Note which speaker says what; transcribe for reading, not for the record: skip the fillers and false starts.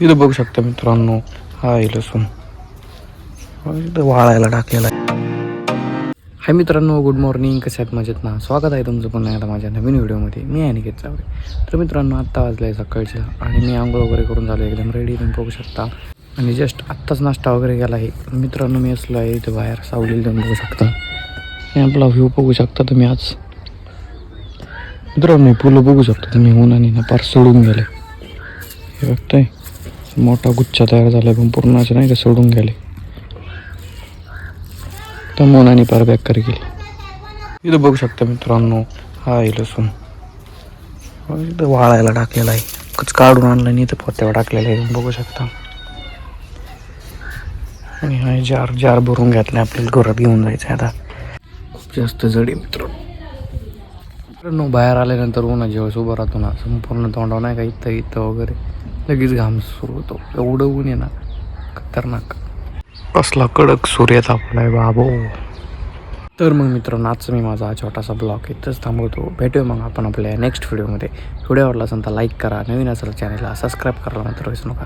Speaker 1: इथं बघू शकता मित्रांनो, हा लसूण इथं वाळायला टाकलेला आहे. हाय मित्रांनो, गुड मॉर्निंग. कसे आहेत? मजेत ना? स्वागत आहे तुमचं पुन्हा एकदा माझ्या नवीन व्हिडिओमध्ये. मी अनिकेत चावरे. तर मित्रांनो, आत्ता वाजलं आहे सकाळचं आणि मी आंघोळ वगैरे करून झालो, एकदम रेडी. तुम्ही बघू शकता. आणि जस्ट आत्ताच नाश्ता वगैरे केला आहे. मित्रांनो, मी असलो आहे इथं बाहेर सावलीला, तुम्ही बघू शकता. आणि आपला व्ह्यू बघू शकता तुम्ही. आज मित्रांनो फुलं बघू शकता तुम्ही, उन्हाने ना पार सोडून गेले. हे बघताय, मोठा गुच्छा तयार झाला पण पूर्ण असं नाही का सोडून गेले. तर मोनाने पार बॅक गेली. इथं बघू शकता मित्रांनो, हा लसूण इथं वाळायला टाकलेला आहे. कच काढून आणलं आणि इथं पोत्यावर टाकलेलं आहे, बघू शकता. आणि हा जार भरून घेतला, आपल्याला घरात घेऊन जायचं आता. खूप जास्त जड आहे मित्रांनो. बाहेर आल्यानंतर उन्हा जेव्हा उभं राहतो ना, संपूर्ण तोंडावर नाही का इथं वगैरे लगेच घाम सुरू होतो. एवढं ऊन आहे ना, खतरनाक. कसला कडक सूर्य तापलाय बाबो. तर मग मित्रांनो, आजचं मी माझा छोटासा ब्लॉग इथंच थांबवतो. भेटूया मग आपण आपल्या नेक्स्ट व्हिडिओमध्ये. व्हिडिओ आवडला असेल तर लाईक करा, नवीन असेल चॅनलला सबस्क्राईब करायला मात्र विसरू नका.